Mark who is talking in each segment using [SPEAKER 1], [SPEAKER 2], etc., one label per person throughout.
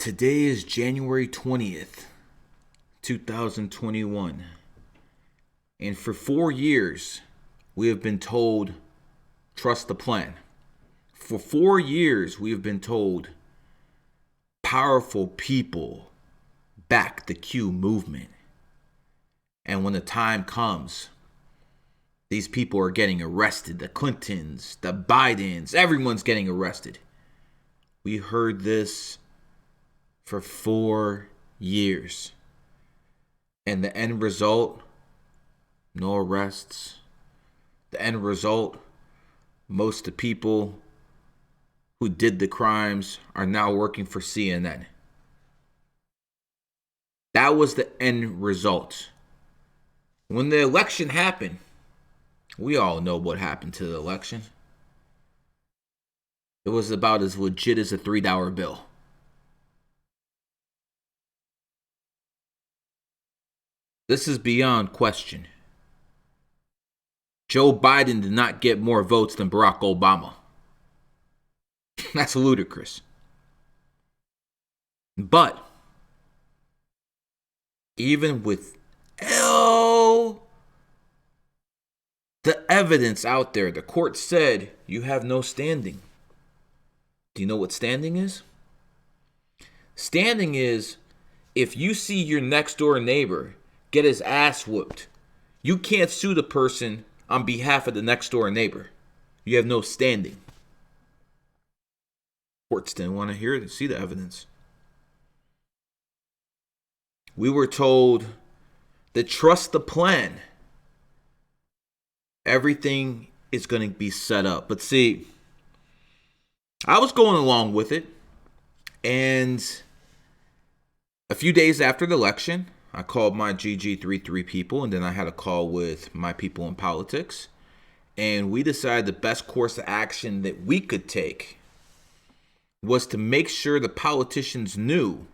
[SPEAKER 1] Today is January 20th, 2021. And for 4 years, we have been told, trust the plan. For 4 years, we have been told, powerful people back the Q movement. And when the time comes, these people are getting arrested. The Clintons, the Bidens, everyone's getting arrested. We heard this for 4 years. And the end result, no arrests. The end result, most of the people who did the crimes are now working for CNN. That was the end result. When the election happened, we all know what happened to the election. It was about as legit as a $3 bill. This is beyond question. Joe Biden did not get more votes than Barack Obama. That's ludicrous. But even with the evidence out there, the court said you have no standing. Do you know what standing is? Standing is if you see your next door neighbor get his ass whooped, you can't sue the person on behalf of the next door neighbor. You have no standing. Courts didn't want to hear it and see the evidence. We were told to trust the plan. Everything is going to be set up. But see, I was going along with it. And a few days after the election, I called my GG33 people, and then I had a call with my people in politics. And we decided the best course of action that we could take was to make sure the politicians knew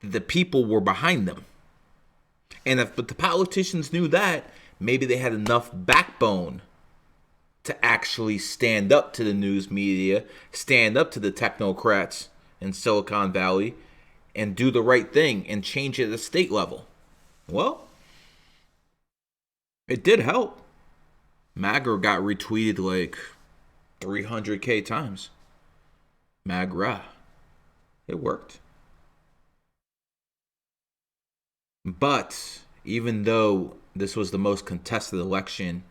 [SPEAKER 1] that the people were behind them. And if the politicians knew that, maybe they had enough backbone to actually stand up to the news media, stand up to the technocrats in Silicon Valley, and do the right thing and change it at the state level. Well, it did help. MAGA got retweeted like 300K times. MAGRA. It worked. But even though this was the most contested election,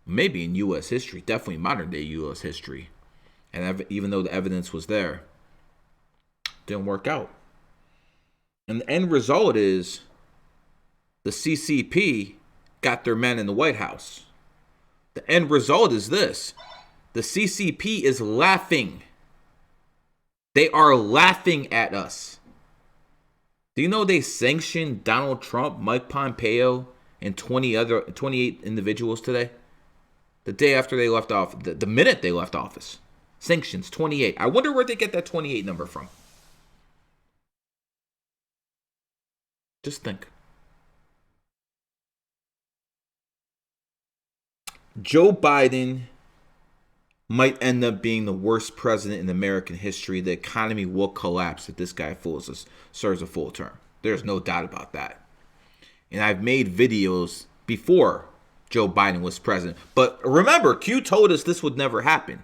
[SPEAKER 1] maybe in U.S. history, definitely modern day U.S. history, and even though the evidence was there, it didn't work out. And the end result is the CCP got their men in the White House. The end result is this. The CCP is laughing. They are laughing at us. Do you know they sanctioned Donald Trump, Mike Pompeo, and 28 individuals today? The day after they left office, the minute they left office. Sanctions, 28. I wonder where they get that 28 number from. Just think. Joe Biden might end up being the worst president in American history. The economy will collapse if this guy serves a full term. There's no doubt about that. And I've made videos before Joe Biden was president. But remember, Q told us this would never happen.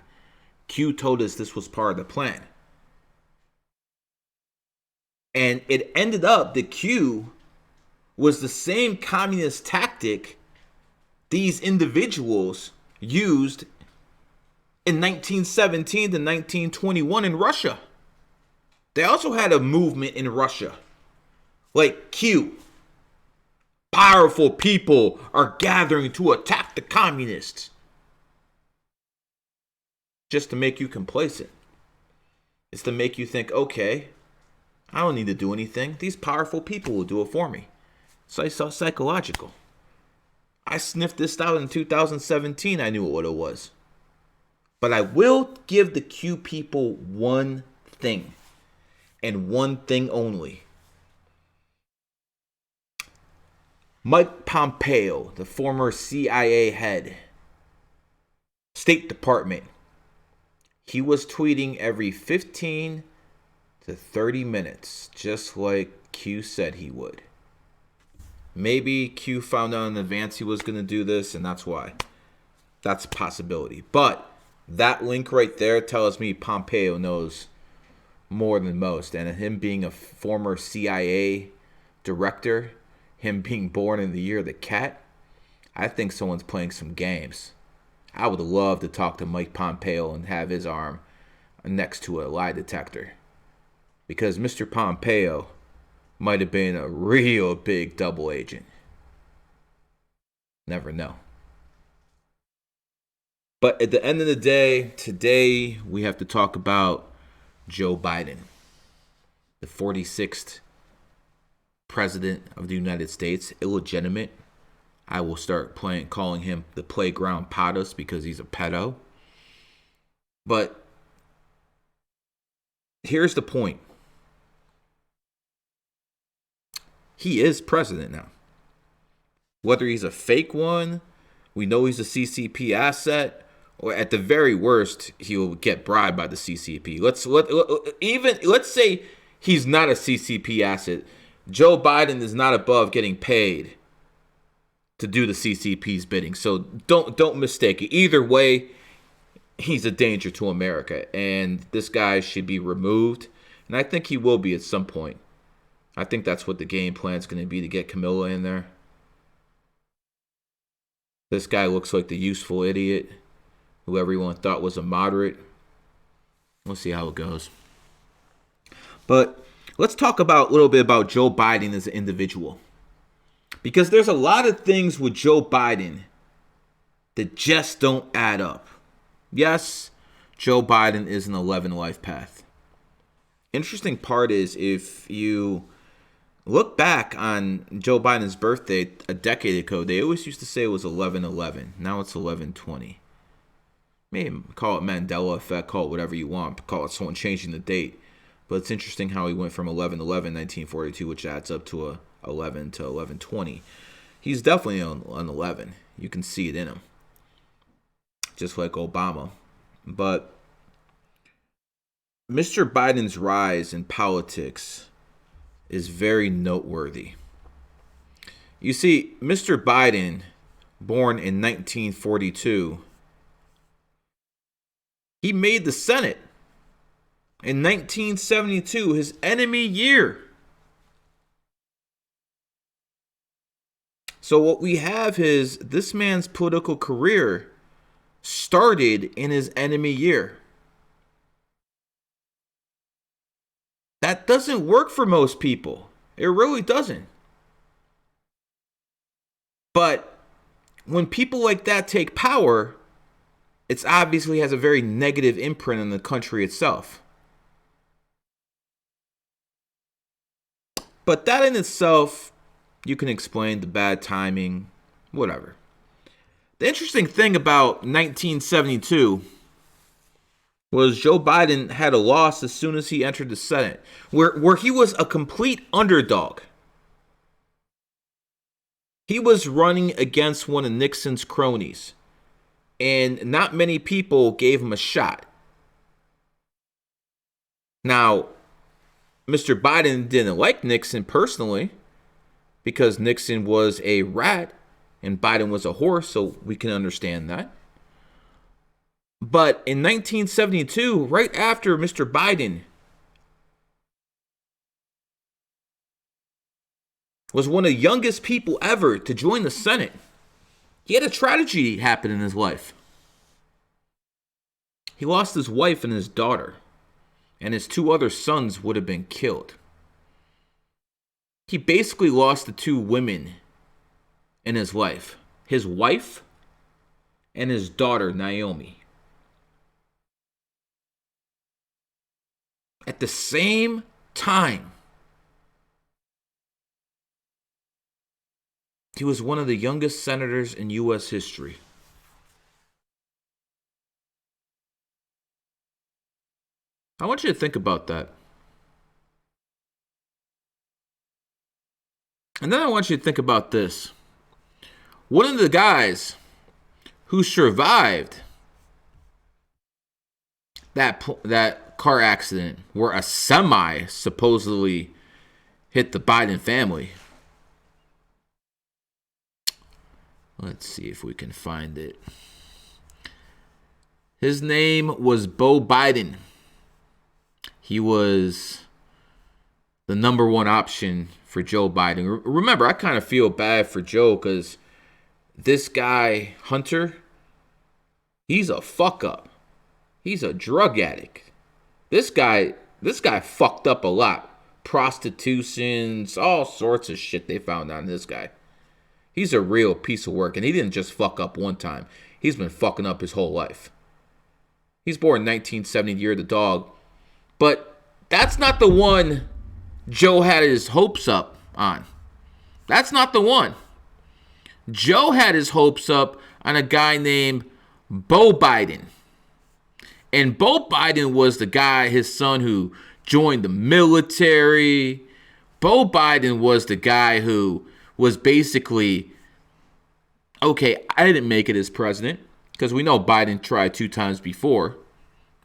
[SPEAKER 1] Q told us this was part of the plan. And it ended up that Q was the same communist tactic these individuals used in 1917 to 1921 in Russia. They also had a movement in Russia. Like Q. Powerful people are gathering to attack the communists. Just to make you complacent. It's to make you think, okay, I don't need to do anything. These powerful people will do it for me. So psychological. I sniffed this out in 2017. I knew what it was. But I will give the Q people one thing. And one thing only. Mike Pompeo, the former CIA head, State Department, he was tweeting every 15 to 30 minutes, just like Q said he would. Maybe Q found out in advance he was going to do this, and that's why. That's a possibility. But that link right there tells me Pompeo knows more than most. And him being a former CIA director, him being born in the year of the cat, I think someone's playing some games. I would love to talk to Mike Pompeo and have his arm next to a lie detector. Because Mr. Pompeo might have been a real big double agent. Never know. But at the end of the day, today we have to talk about Joe Biden, the 46th president of the United States, illegitimate. I will start calling him the playground POTUS because he's a pedo. But here's the point. He is president now. Whether he's a fake one, we know he's a CCP asset, or at the very worst, he will get bribed by the CCP. Let's say he's not a CCP asset. Joe Biden is not above getting paid to do the CCP's bidding. So don't mistake it. Either way, he's a danger to America, and this guy should be removed. And I think he will be at some point. I think that's what the game plan is going to be, to get Camilla in there. This guy looks like the useful idiot who everyone thought was a moderate. We'll see how it goes. But let's talk about a little bit about Joe Biden as an individual. Because there's a lot of things with Joe Biden that just don't add up. Yes, Joe Biden is an 11 life path. Interesting part is, if you look back on Joe Biden's birthday a decade ago, they always used to say it was 11/11. Now it's 11/20. Maybe call it Mandela effect, call it whatever you want, call it someone changing the date. But it's interesting how he went from 11/11, 1942, which adds up to a 11 to 11/20. He's definitely on 11. You can see it in him. Just like Obama. But Mr. Biden's rise in politics is very noteworthy. You see, Mr. Biden, born in 1942, he made the Senate in 1972, his enemy year. So what we have is this man's political career started in his enemy year. That doesn't work for most people. It really doesn't. But when people like that take power, it obviously has a very negative imprint on the country itself. But that in itself, you can explain the bad timing, whatever. The interesting thing about 1972 was Joe Biden had a loss as soon as he entered the Senate, where he was a complete underdog. He was running against one of Nixon's cronies, and not many people gave him a shot. Now, Mr. Biden didn't like Nixon personally, because Nixon was a rat and Biden was a horse, so we can understand that. But in 1972, right after Mr. Biden was one of the youngest people ever to join the Senate, he had a tragedy happen in his life. He lost his wife and his daughter, and his two other sons would have been killed. He basically lost the two women in his life, his wife and his daughter, Naomi. At the same time, he was one of the youngest senators in U.S. history. I want you to think about that. And then I want you to think about this. One of the guys who survived that car accident where a semi supposedly hit the Biden family. Let's see if we can find it. His name was Beau Biden. He was the number one option for Joe Biden. Remember, I kind of feel bad for Joe because this guy, Hunter, he's a fuck up. He's a drug addict. This guy fucked up a lot. Prostitutions, all sorts of shit they found on this guy. He's a real piece of work, and he didn't just fuck up one time. He's been fucking up his whole life. He's born in 1970, year of the dog. But that's not the one Joe had his hopes up on. That's not the one. Joe had his hopes up on a guy named Beau Biden. And Beau Biden was the guy, his son, who joined the military. Beau Biden was the guy who was basically, okay, I didn't make it as president, because we know Biden tried 2 times before.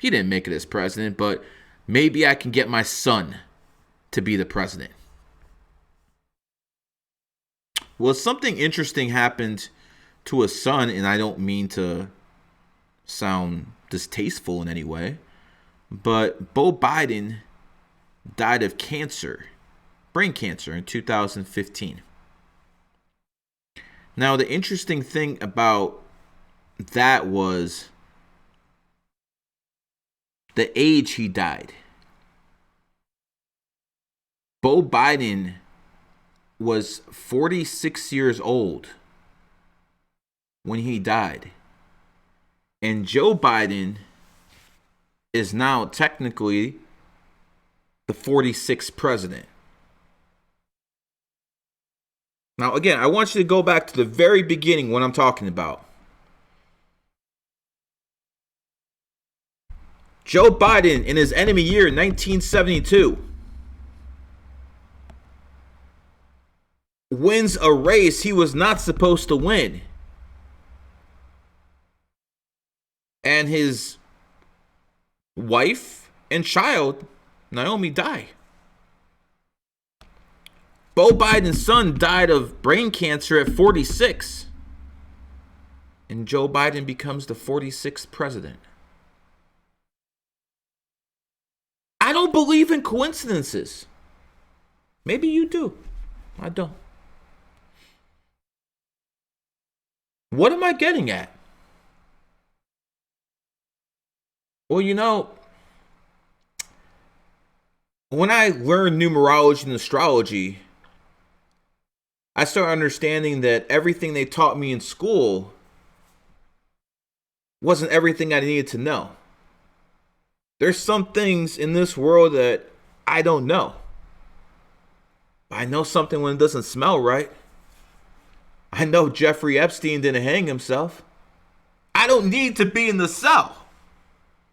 [SPEAKER 1] He didn't make it as president, but maybe I can get my son to be the president. Well, something interesting happened to his son, and I don't mean to sound distasteful in any way, but Beau Biden died of cancer, brain cancer, in 2015. Now, the interesting thing about that was the age he died. Beau Biden was 46 years old when he died. And Joe Biden is now technically the 46th president. Now, again, I want you to go back to the very beginning when I'm talking about. Joe Biden, in his enemy year, 1972, wins a race he was not supposed to win. And his wife and child, Naomi, die. Beau Biden's son died of brain cancer at 46. And Joe Biden becomes the 46th president. I don't believe in coincidences. Maybe you do. I don't. What am I getting at? Well, you know, when I learned numerology and astrology, I started understanding that everything they taught me in school wasn't everything I needed to know. There's some things in this world that I don't know. I know something when it doesn't smell right. I know Jeffrey Epstein didn't hang himself. I don't need to be in the cell.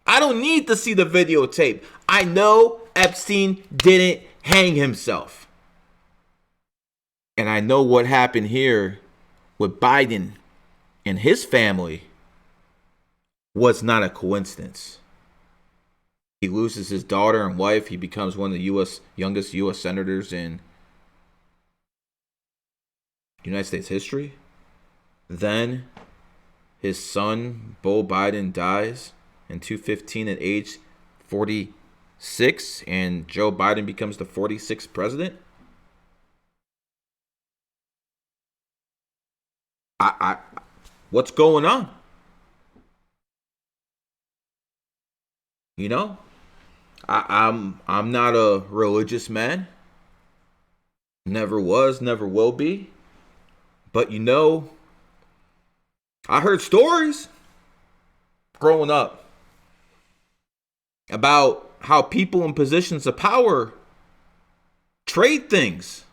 [SPEAKER 1] I don't need to see the videotape. I know Epstein didn't hang himself. And I know what happened here with Biden and his family was not a coincidence. He loses his daughter and wife. He becomes one of the youngest U.S. senators in United States history. Then his son, Beau Biden, dies in 2015 at age 46, and Joe Biden becomes the 46th president. What's going on? You know, I'm not a religious man. Never was, never will be. But you know, I heard stories growing up about how people in positions of power trade things.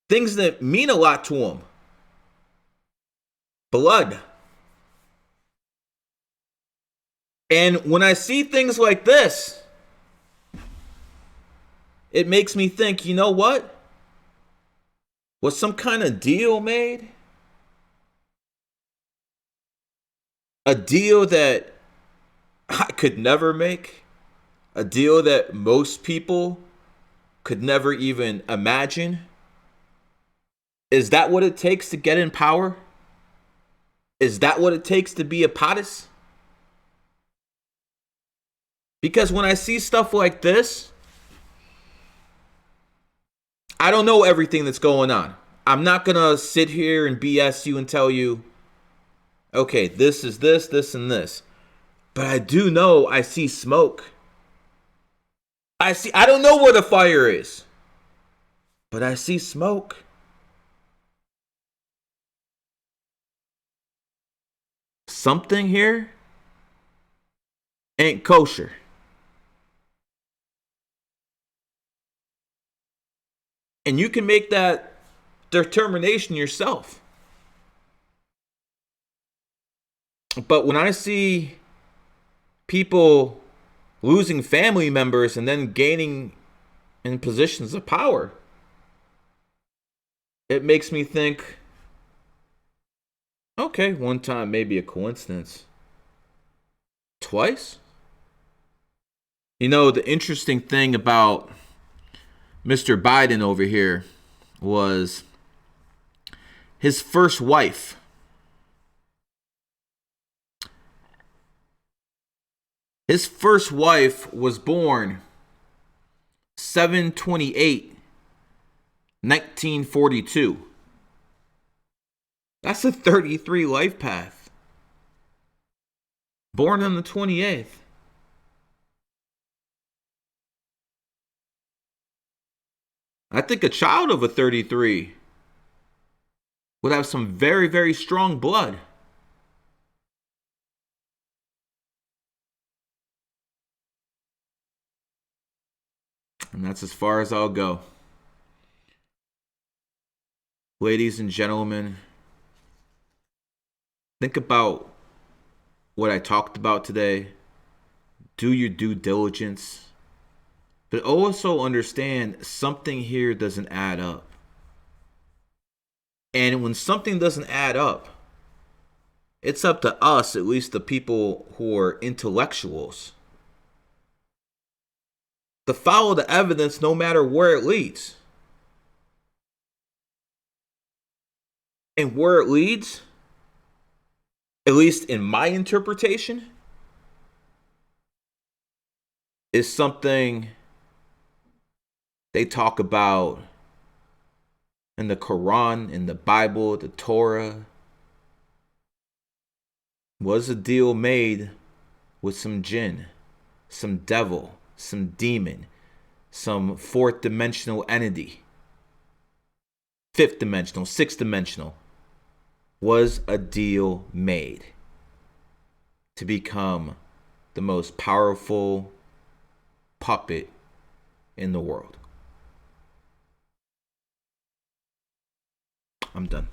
[SPEAKER 1] Things that mean a lot to them. Blood. And when I see things like this, it makes me think, you know what? Was some kind of deal made? A deal that I could never make, a deal that most people could never even imagine. Is that what it takes to get in power? Is that what it takes to be a POTUS? Because when I see stuff like this, I don't know everything that's going on. I'm not going to sit here and BS you and tell you, okay, this is this, this, and this. But I do know I see smoke. I don't know where the fire is, but I see smoke. Something here ain't kosher. And you can make that determination yourself. But when I see people losing family members and then gaining in positions of power, it makes me think, okay, one time maybe a coincidence. Twice? You know, the interesting thing about Mr. Biden over here was his first wife. His first wife was born 7/28, 1942. That's a 33 life path. Born on the 28th. I think a child of a 33 would have some very, very strong blood. And that's as far as I'll go. Ladies and gentlemen, think about what I talked about today. Do your due diligence. But also understand something here doesn't add up. And when something doesn't add up, it's up to us, at least the people who are intellectuals, to follow the evidence no matter where it leads. And where it leads, at least in my interpretation, is something they talk about in the Quran, in the Bible, the Torah. Was a deal made with some jinn, some devil, some demon, some fourth dimensional entity, fifth dimensional, sixth dimensional. Was a deal made to become the most powerful puppet in the world. I'm done.